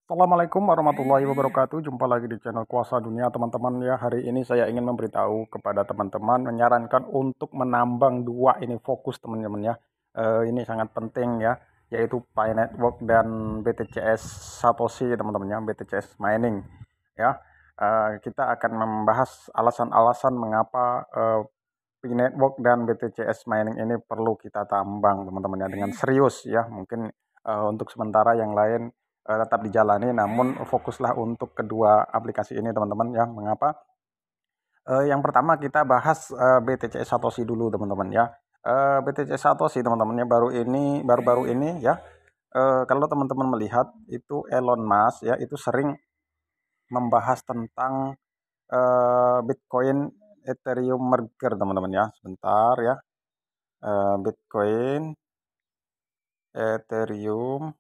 Assalamualaikum warahmatullahi wabarakatuh. Jumpa lagi di channel Kuasa Dunia teman-teman ya. Hari ini saya ingin memberitahu kepada teman-teman, menyarankan untuk menambang dua ini fokus teman-teman ya. Ini sangat penting ya, yaitu Pi Network dan BTCS Satoshi teman-teman ya, BTCS Mining ya. Kita akan membahas alasan-alasan mengapa Pi Network dan BTCS Mining ini perlu kita tambang teman-teman ya, dengan serius ya. Mungkin untuk sementara yang lain tetap dijalani, namun fokuslah untuk kedua aplikasi ini teman-teman ya. Mengapa? Yang pertama kita bahas BTCS Satoshi dulu teman-teman ya. BTCS Satoshi teman-teman ya, baru-baru ini ya. Kalau teman-teman melihat itu Elon Musk ya, itu sering membahas tentang Bitcoin Ethereum merger teman-teman ya. Sebentar ya. Bitcoin Ethereum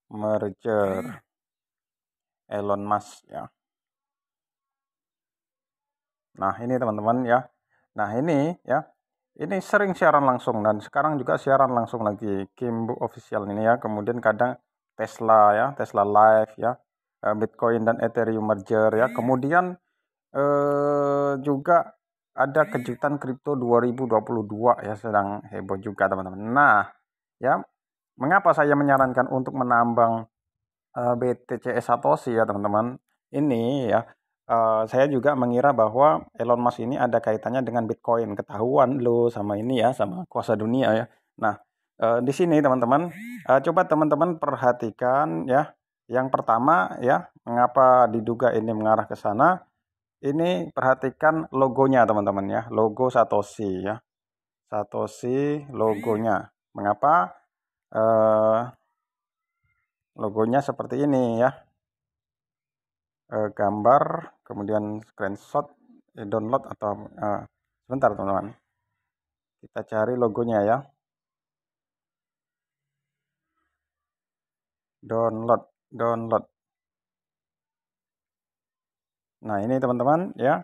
merger Elon Musk ya. Nah ini teman-teman ya. Nah ini ya, ini sering siaran langsung dan sekarang juga siaran langsung lagi Kimbo official ini ya. Kemudian kadang Tesla ya, Tesla Live ya, Bitcoin dan Ethereum merger ya. Kemudian juga ada kejutan kripto 2022 ya, sedang heboh juga teman-teman. Nah ya, mengapa saya menyarankan untuk menambang BTCS Satoshi ya teman-teman? Ini ya, saya juga mengira bahwa Elon Musk ini ada kaitannya dengan Bitcoin. Ketahuan lo sama ini ya, sama Kuasa Dunia ya. Nah, di sini teman-teman, coba teman-teman perhatikan ya. Yang pertama ya, mengapa diduga ini mengarah ke sana? Ini perhatikan logonya teman-teman ya, logo Satoshi ya. Satoshi logonya. Mengapa? Logonya seperti ini ya. Gambar, kemudian screenshot, download atau sebentar teman-teman. Kita cari logonya ya. Download. Nah, ini teman-teman ya.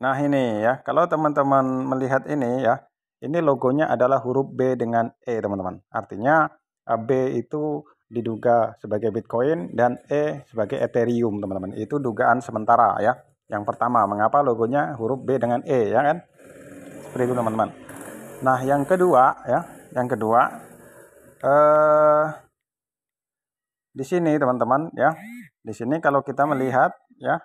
Nah, ini ya. Kalau teman-teman melihat ini ya, ini logonya adalah huruf B dengan E, teman-teman. Artinya B itu diduga sebagai Bitcoin dan E sebagai Ethereum, teman-teman. Itu dugaan sementara ya. Yang pertama, mengapa logonya huruf B dengan E ya kan? Seperti itu, teman-teman. Nah, yang kedua ya, di sini teman-teman ya. Di sini kalau kita melihat ya,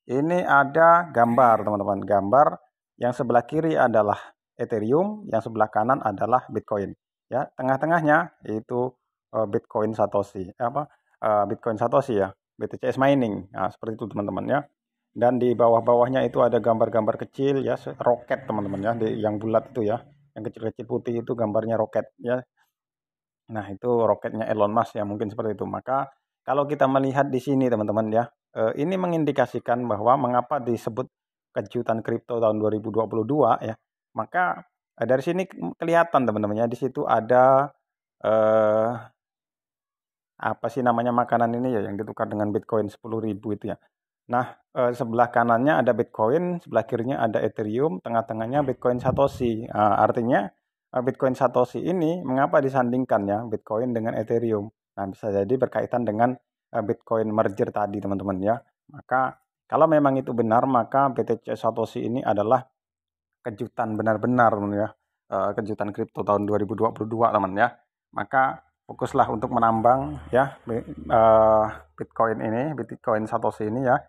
ini ada gambar teman-teman. Gambar yang sebelah kiri adalah Ethereum, yang sebelah kanan adalah Bitcoin. Ya, tengah-tengahnya itu Bitcoin Satoshi. Bitcoin Satoshi ya, BTCS Mining. Nah, seperti itu teman-teman ya. Dan di bawah-bawahnya itu ada gambar-gambar kecil ya, roket teman-teman ya, yang bulat itu ya. Yang kecil-kecil putih itu gambarnya roket ya. Nah, itu roketnya Elon Musk ya, mungkin seperti itu. Maka kalau kita melihat di sini teman-teman ya, ini mengindikasikan bahwa mengapa disebut kejutan kripto tahun 2022 ya. Maka dari sini kelihatan teman-teman ya, di situ ada apa sih namanya makanan ini ya, yang ditukar dengan Bitcoin 10.000 itu ya. Nah, sebelah kanannya ada Bitcoin, sebelah kirinya ada Ethereum, tengah-tengahnya Bitcoin Satoshi. Artinya Bitcoin Satoshi ini mengapa disandingkan ya Bitcoin dengan Ethereum? Nah, bisa jadi berkaitan dengan Bitcoin merger tadi teman-teman ya. Maka kalau memang itu benar, maka BTC Satoshi ini adalah kejutan benar-benar ya. Kejutan kripto tahun 2022 teman ya. Maka fokuslah untuk menambang ya Bitcoin ini, Bitcoin Satoshi ini ya.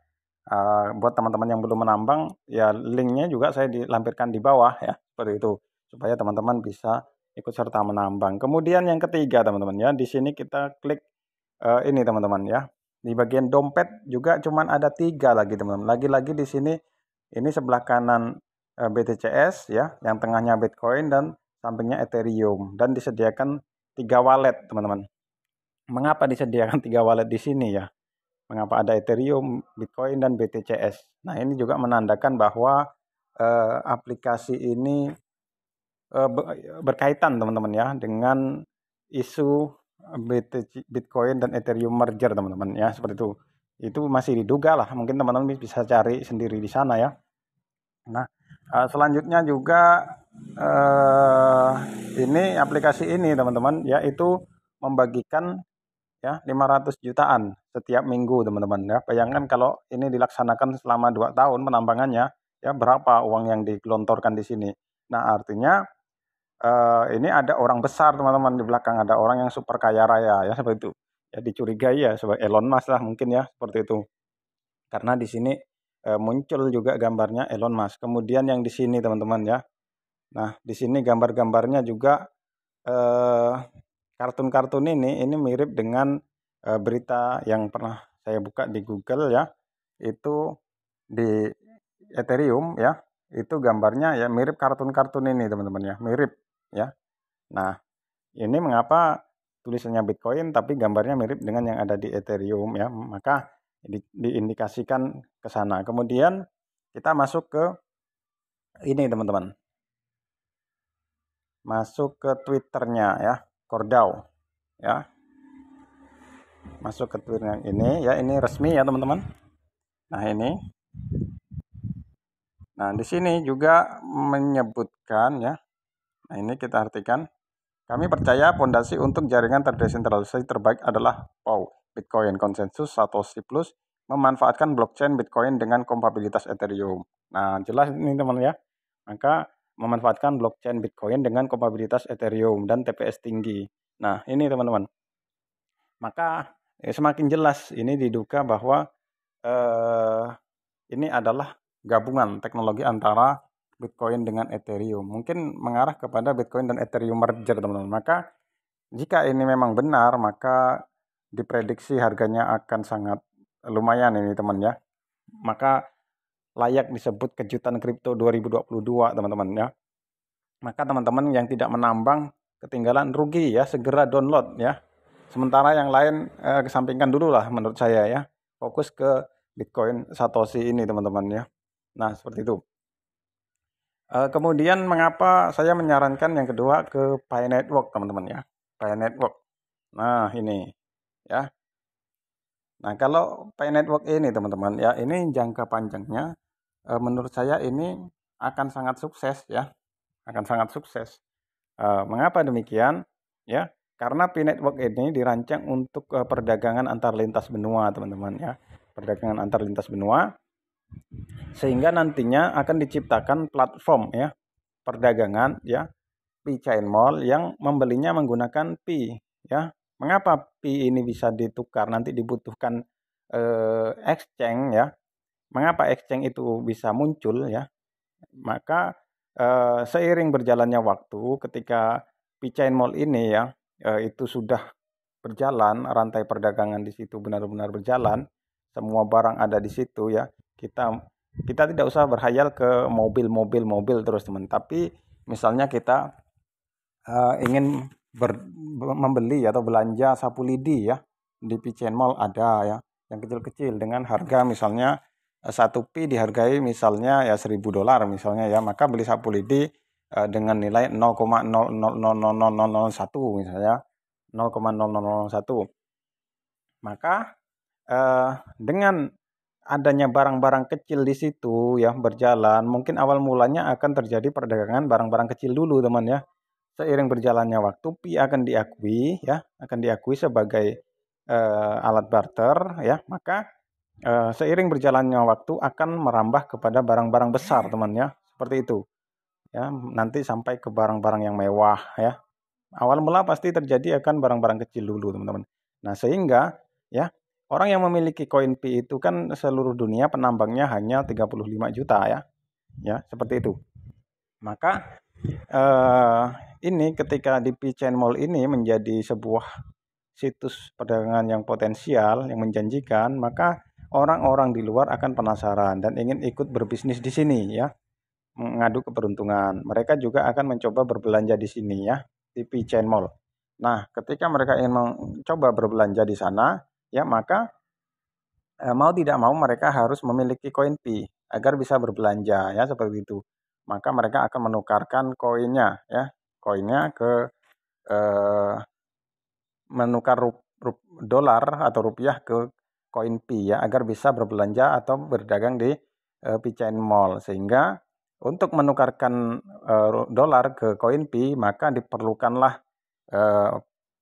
Buat teman-teman yang belum menambang ya, linknya juga saya dilampirkan di bawah ya, seperti itu, supaya teman-teman bisa ikut serta menambang. Kemudian yang ketiga teman-teman ya, di sini kita klik ini teman-teman ya, di bagian dompet juga cuman ada 3 lagi teman-teman. Lagi-lagi di sini ini sebelah kanan BTCS ya, yang tengahnya Bitcoin dan sampingnya Ethereum, dan disediakan 3 wallet teman-teman. Mengapa disediakan 3 wallet di sini ya? Mengapa ada Ethereum, Bitcoin, dan BTCS. Nah, ini juga menandakan bahwa aplikasi ini berkaitan teman-teman ya dengan isu Bitcoin dan Ethereum merger teman-teman ya, seperti itu. Itu masih diduga lah, mungkin teman-teman bisa cari sendiri di sana ya. Nah, selanjutnya juga ini aplikasi ini teman-teman ya itu membagikan ya 500 jutaan setiap minggu teman-teman ya. Bayangkan kalau ini dilaksanakan selama 2 tahun penambangannya ya berapa uang yang digelontorkan di sini. Nah, artinya ini ada orang besar teman-teman di belakang, ada orang yang super kaya raya ya seperti itu. Ya dicurigai ya sebagai Elon Musk lah mungkin ya seperti itu. Karena di sini muncul juga gambarnya Elon Musk. Kemudian yang di sini teman-teman ya. Nah, di sini gambar-gambarnya juga eh, kartun-kartun ini mirip dengan berita yang pernah saya buka di Google ya. Itu di Ethereum ya. Itu gambarnya ya mirip kartun-kartun ini teman-teman ya, mirip ya. Nah, ini mengapa tulisannya Bitcoin tapi gambarnya mirip dengan yang ada di Ethereum ya. Maka diindikasikan ke sana. Kemudian kita masuk ke ini teman-teman. Masuk ke Twitternya ya, Cordau ya. Masuk ke Twitter yang ini ya, ini resmi ya teman-teman. Nah, ini. Nah, di sini juga menyebutkan ya. Nah, ini kita artikan. Kami percaya fondasi untuk jaringan terdesentralisasi terbaik adalah POW, Bitcoin Consensus Satoshi Plus, memanfaatkan blockchain Bitcoin dengan kompatibilitas Ethereum. Nah, jelas ini teman ya. Maka memanfaatkan blockchain Bitcoin dengan kompatibilitas Ethereum dan TPS tinggi. Nah, ini teman-teman. Maka semakin jelas ini diduga bahwa ini adalah gabungan teknologi antara Bitcoin dengan Ethereum. Mungkin mengarah kepada Bitcoin dan Ethereum merger, teman-teman. Maka jika ini memang benar, maka diprediksi harganya akan sangat lumayan ini, teman ya. Maka layak disebut kejutan kripto 2022, teman-teman ya. Maka teman-teman yang tidak menambang ketinggalan rugi ya, segera download ya. Sementara yang lain kesampingkan dulu lah menurut saya ya. Fokus ke Bitcoin Satoshi ini teman-teman ya. Nah, seperti itu. Kemudian mengapa saya menyarankan yang kedua ke Pi Network teman-teman ya. Pi Network. Nah, ini ya. Nah, kalau Pi Network ini teman-teman ya, ini jangka panjangnya menurut saya ini akan sangat sukses ya. Akan sangat sukses. Mengapa demikian? Ya, karena Pi Network ini dirancang untuk perdagangan antar lintas benua, teman-teman ya. Perdagangan antar lintas benua, sehingga nantinya akan diciptakan platform ya perdagangan ya Pi Chain Mall yang membelinya menggunakan Pi ya. Mengapa Pi ini bisa ditukar? Nanti dibutuhkan exchange ya. Mengapa exchange itu bisa muncul ya? Maka seiring berjalannya waktu ketika Pi Chain Mall ini ya itu sudah berjalan, rantai perdagangan di situ benar-benar berjalan, semua barang ada di situ ya. Kita tidak usah berhayal ke mobil terus teman, tapi misalnya kita ingin membeli atau belanja sapu lidi ya di Pi Chain Mall ada ya yang kecil-kecil dengan harga misalnya satu pi dihargai misalnya ya $1.000 misalnya ya, maka beli sapu lidi dengan nilai 0,000001 misalnya 0,0001. Maka dengan adanya barang-barang kecil di situ ya berjalan, mungkin awal mulanya akan terjadi perdagangan barang-barang kecil dulu teman ya. Seiring berjalannya waktu pi akan diakui ya, akan diakui sebagai alat barter ya, maka seiring berjalannya waktu akan merambah kepada barang-barang besar teman ya, seperti itu ya, nanti sampai ke barang-barang yang mewah ya. Awal mula pasti terjadi akan barang-barang kecil dulu teman-teman. Nah, sehingga ya orang yang memiliki koin Pi itu kan seluruh dunia penambangnya hanya 35 juta ya. Ya, seperti itu. Maka ini ketika di Pi Chain Mall ini menjadi sebuah situs perdagangan yang potensial, yang menjanjikan, maka orang-orang di luar akan penasaran dan ingin ikut berbisnis di sini ya, mengadu keberuntungan. Mereka juga akan mencoba berbelanja di sini ya, di Pi Chain Mall. Nah, ketika mereka ingin mencoba berbelanja di sana, ya maka mau tidak mau mereka harus memiliki koin Pi agar bisa berbelanja ya seperti itu. Maka mereka akan menukarkan koinnya ya, koinnya ke menukar dolar atau rupiah ke koin Pi ya agar bisa berbelanja atau berdagang di Pi Chain Mall, sehingga untuk menukarkan dolar ke koin Pi, maka diperlukanlah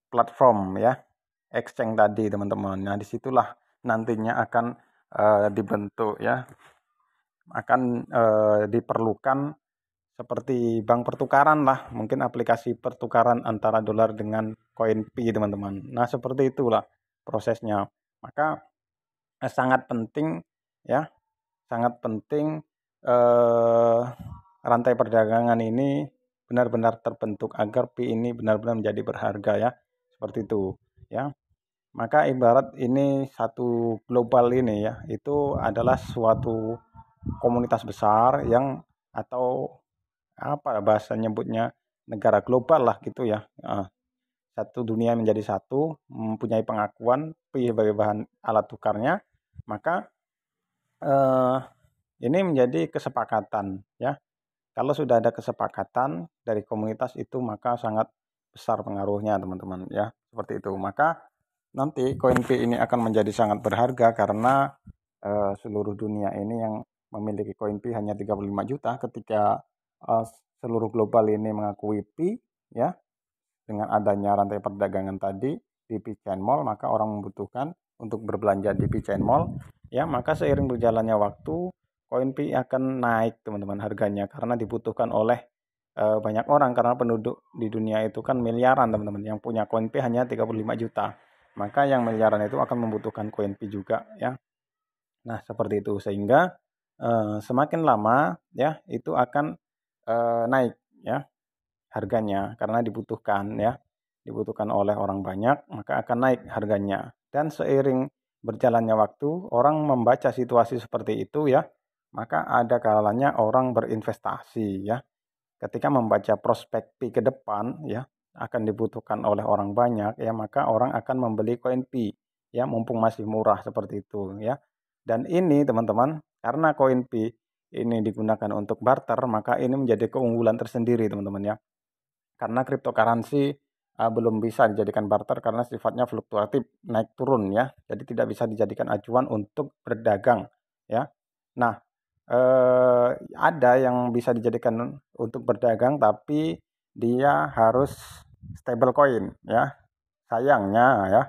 platform ya, exchange tadi teman-teman. Nah, disitulah nantinya akan dibentuk ya, akan diperlukan seperti bank pertukaran lah, mungkin aplikasi pertukaran antara dolar dengan koin Pi teman-teman. Nah, seperti itulah prosesnya. Maka sangat penting ya, sangat penting rantai perdagangan ini benar-benar terbentuk agar Pi ini benar-benar menjadi berharga ya, seperti itu ya. Maka ibarat ini satu global ini ya, itu adalah suatu komunitas besar yang, atau apa bahasa nyebutnya, negara global lah gitu ya. Satu dunia menjadi satu, mempunyai pengakuan Pi sebagai bahan alat tukarnya, maka eh, ini menjadi kesepakatan ya. Kalau sudah ada kesepakatan dari komunitas itu, maka sangat besar pengaruhnya teman-teman ya, seperti itu. Maka nanti koin Pi ini akan menjadi sangat berharga karena seluruh dunia ini yang memiliki koin Pi hanya 35 juta. Ketika seluruh global ini mengakui Pi ya, dengan adanya rantai perdagangan tadi di Pi Chain Mall, maka orang membutuhkan untuk berbelanja di Pi Chain Mall ya. Maka seiring berjalannya waktu, koin Pi akan naik teman-teman harganya, karena dibutuhkan oleh banyak orang, karena penduduk di dunia itu kan miliaran teman-teman, yang punya koin Pi hanya 35 juta. Maka yang miliaran itu akan membutuhkan koin Pi juga ya. Nah, seperti itu, sehingga semakin lama ya itu akan naik ya harganya, karena dibutuhkan oleh orang banyak, maka akan naik harganya. Dan seiring berjalannya waktu, orang membaca situasi seperti itu ya, maka ada kalanya orang berinvestasi ya. Ketika membaca prospek Pi ke depan ya, akan dibutuhkan oleh orang banyak ya, maka orang akan membeli koin Pi ya, mumpung masih murah, seperti itu ya. Dan ini teman-teman, karena koin Pi ini digunakan untuk barter, maka ini menjadi keunggulan tersendiri teman-teman ya. Karena cryptocurrency belum bisa dijadikan barter karena sifatnya fluktuatif, naik turun ya. Jadi tidak bisa dijadikan acuan untuk berdagang ya. Nah, ada yang bisa dijadikan untuk berdagang, tapi dia harus stable coin ya. Sayangnya ya,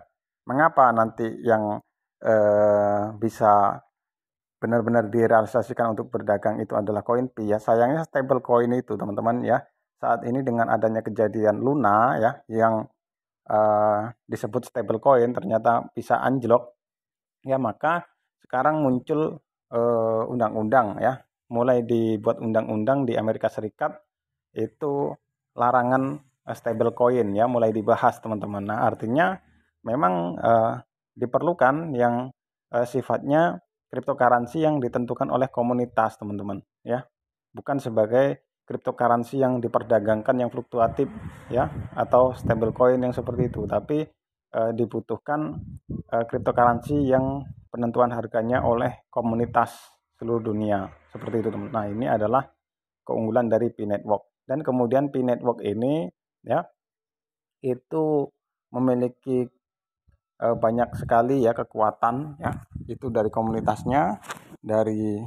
mengapa nanti yang bisa benar-benar direalisasikan untuk berdagang itu adalah koin Pi ya. Sayangnya stable coin itu teman-teman ya, saat ini dengan adanya kejadian Luna ya, yang disebut stable coin ternyata bisa anjlok ya, maka sekarang muncul undang-undang ya, mulai dibuat undang-undang di Amerika Serikat, itu larangan stable coin ya, mulai dibahas teman-teman. Nah, artinya memang diperlukan yang sifatnya cryptocurrency yang ditentukan oleh komunitas teman-teman ya, bukan sebagai cryptocurrency yang diperdagangkan yang fluktuatif ya, atau stable coin yang seperti itu, tapi dibutuhkan cryptocurrency yang penentuan harganya oleh komunitas seluruh dunia, seperti itu teman. Nah, ini adalah keunggulan dari Pi Network. Dan kemudian Pi Network ini ya, itu memiliki banyak sekali ya kekuatan ya, itu dari komunitasnya, dari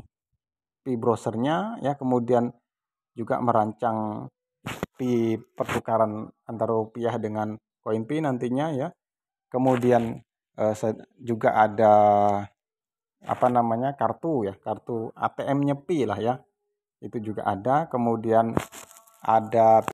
Pi browsernya ya, kemudian juga merancang Pi pertukaran antara rupiah dengan koin Pi nantinya ya. Kemudian juga ada apa namanya, kartu ya, kartu ATM-nya Pi lah ya, itu juga ada. Kemudian ada